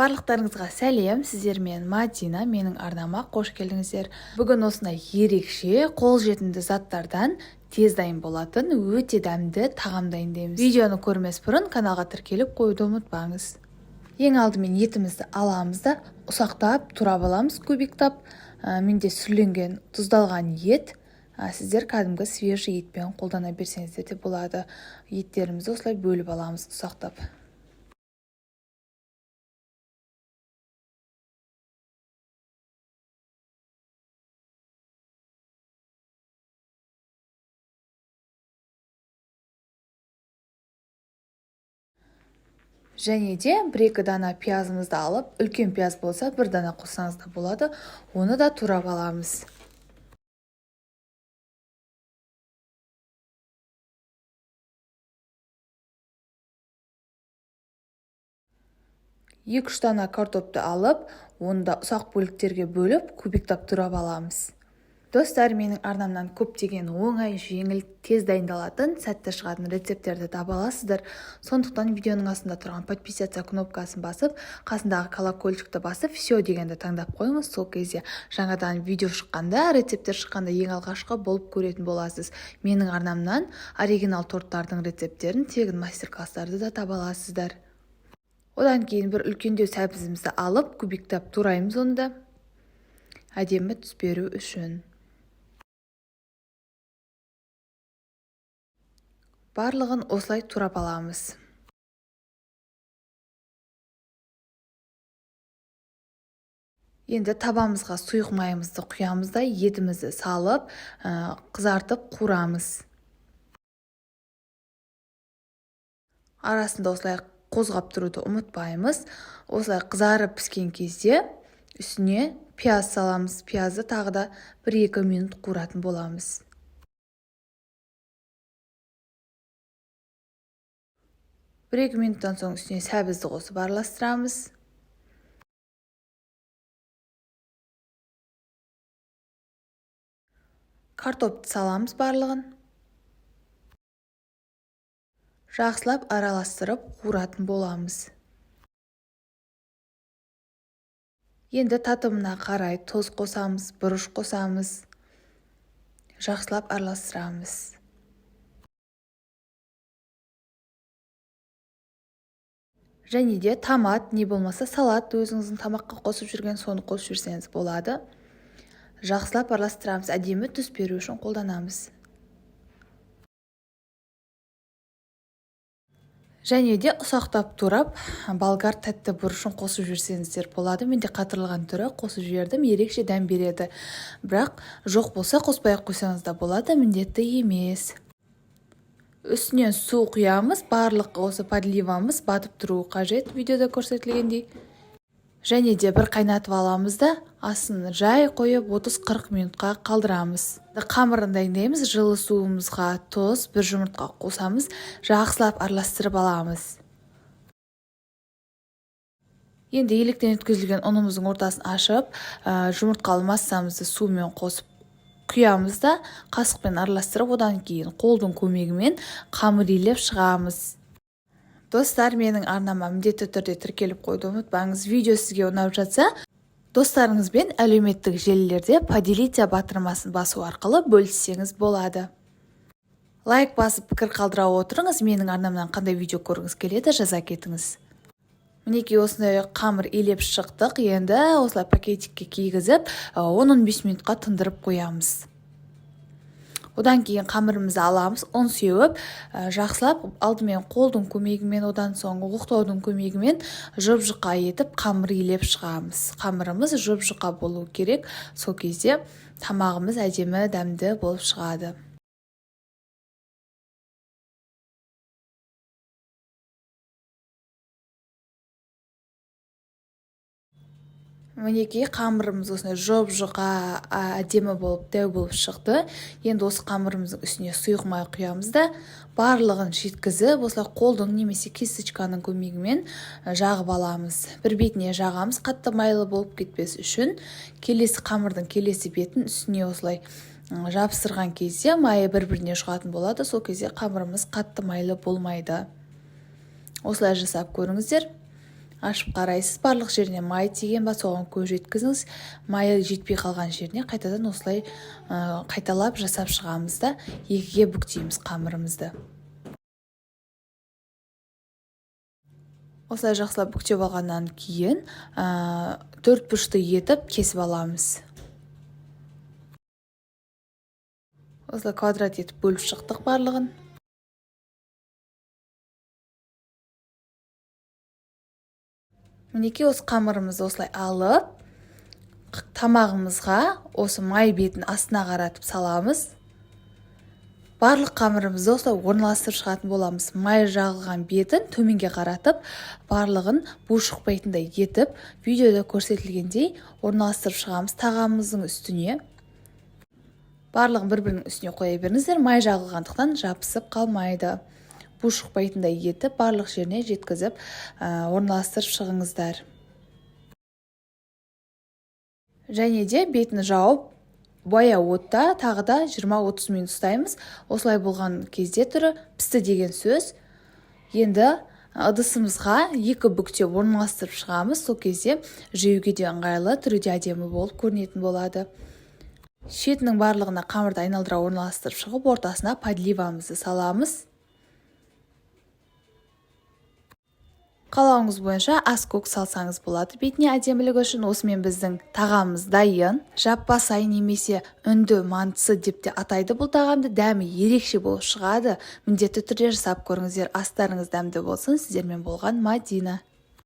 Барлықтарыңызға сәлем, сіздермен Мадина, менің арнама қош келдіңіздер. Бүгін осындай ерекше, қолжетімді заттардан тез дайын болатын, өте дәмді тағам дайындаймыз. Видеоны көрмес бұрын каналға тіркеліп қоюды ұмытпаңыз. Ең алдымен етімізді аламыз да ұсақтап турап аламыз, кубиктап. Менде сүрленген тұздалған ет. Сіздер кәдімгі свежий етпен қолдана берсеңіздер де болады. Еттерімізді осылай бөліп аламыз ұсақтап. Және де 1-2 дана пиязымызды алып, үлкен пияз болса 1 дана қоссаңыз да болады, оны да турап аламыз. Екі-үш дана картопты алып, оны да ұсақ бөліктерге бөліп, кубиктап турап аламыз. Достар, менің арнамнан көптеген оңай, жеңіл, тез дайындалатын, сәтті шығатын рецепттерді таба аласыздар. Сондықтан видеоның астында тұрған подписаться кнопкасын басып, қасындағы колокольчикті басып, все дегенді таңдап қойыңыз. Сол кезде жаңадан видео шыққанда, рецепттер шыққанда ең алғашқы болып көретін боласыз. Менің арнамнан оригинал торттардың рецепттерін, тегін мастер-класстарды да таба аласыздар. Одан кейін бір үлкендеу сәбізімізді алып, кубиктап тураймыз оны да. Әдемі түс беру үшін. Барлығын осылай турап аламыз. Енді табамызға сұйық майымызды құямыз да етімізді салып, қызартып қуырамыз. Арасында осылай қозғап тұруды ұмытпаймыз. Осылай қызарып піскен кезде үстіне пияз саламыз. Пиязды тағы да 1-2 минут қуыратын боламыз. Бір-екі минуттан соң үстіне сәбізді қосып араластырамыз. Картопты саламыз барлығын. Жақсылап араластырып қуыратын боламыз. Енді татымына қарай тоз қосамыз, бұрыш қосамыз. Жақсылап араластырамыз. Және де томат, не болмаса салат, өзіңіздің тамаққа қосып жүрген соны қосып жүрсеңіз болады. Жақсылап араластырамыз, әдемі түс беру үшін қолданамыз. Және де ұсақтап турап, болгар тәтті бұрышын қосып жүрсеңіздер болады. Менде қатырылған түрі қосып жібердім, ерекше дәм береді. Бірақ жоқ болса қоспай қойсаңыз да болады, міндетті емес. Үстінен су құямыз, барлық осы подливамыз батып тұруы қажет, видеода көрсетілгендей. Және де бір қайнатып аламыз да, астын жай қойып 30-40 минутқа қалдырамыз. Қамырын дайындаймыз, жылы суымызға тұз, 1 жұмыртқа қосамыз, жақсылап араластырып аламыз. Енді електен өткізілген ұнымыздың ортасын ашып, жұмыртқалы массамызды сумен қосып құямыз да, қасықпен араластырып, одан кейін қолдың көмегімен қамыр илеп шығамыз. Достар, менің арнама міндетті түрде тіркеліп қойды ұмытпаңыз. Видео сізге ұнап жатса, достарыңызбен әлеуметтік желілерде поделиться батырмасын басу арқылы бөліссеңіз болады. Лайк басып пікір қалдыра отырыңыз. Менің арнамнан қандай видео көргіңіз келеді, жаза кетіңіз. Мінекей осындай қамыр илеп шықтық. Енді осылай пакетикке кигізіп, 10-15 минутқа тындырып қоямыз. Одан кейін қамырымызды аламыз, ұн сеуіп, жақсылап алдымен қолдың көмегімен, одан соң оқтаудың көмегімен жұп-жұқа етіп қамыр илеп шығамыз. Қамырымыз жұп-жұқа болу керек, сол кезде тамағымыз әдемі дәмді болып шығады. Мінекей қамырымыз осындай жұп-жұқа әдемі болып, дәу болып шықты. Енді осы қамырымыздың үстіне сұйық май құямыз да, барлығын жеткізіп, осылай қолдың немесе кисточканың көмегімен жағып аламыз. Bir бетіне жағамыз, қатты майлы болып кетпес үшін. Келесі қамырдың келесі бетін үстіне осылай жабыстырған кезде майы бір-біріне шығатын болады. Сол кезде қамырымыз қатты майлы болмайды. Осылай жасап көріңіздер. ашып қарайсыз, барлық жеріне май тиген ба соған көз жеткізіңіз. Майы жетпей қалған жеріне қайтадан осылай қайталап жасап шығамыз да екіге бүктейміз қамырымызды. Осылай жақсылап бүктеп алғаннан кейін 4 бұрышты етіп кесіп аламыз. Осылай квадрат етіп бөліп шықтық барлығын. Мінекей осы қамырымызды осылай алып, тамағымызға осы май бетін астына қаратып саламыз. Барлық қамырымызды осылай орналастырып шығатын боламыз. Май жағылған бетін төменге қаратып, барлығын бу шықпайтындай етіп, видеода көрсетілгендей орналастырып шығамыз тағамымыздың үстіне. Барлығын бір-бірінің үстіне қоя беріңіздер, май жағылғандықтан жабысып қалмайды. Бу шықпайтындай етіп, барлық жеріне жеткізіп орналастырып шығыңыздар. Және де бетін жауып, баяу отта тағы да 20-30 минут ұстаймыз. Осылай болған кезде түрі пісті деген сөз. Енді ыдысымызға 2 бүктеп орналастырып шығамыз. Сол кезде жеуге де ыңғайлы, түрі де әдемі болып көрінетін болады. Шетінің барлығына қамырды айналдыра орналастырып шығып, ортасына подливамызды саламыз. Қалауыңыз бойынша ас-көк салсаңыз болады. Бетіне әдемілігі үшін осымен біздің тағамымыз дайын. Жаппасай немесе үнді мантысы деп те атайды бұл тағамды. Дәмі ерекше болып шығады. Міндетті түрде жасап көріңіздер. Астарыңыз дәмді болсын. Сіздермен болған Мадина.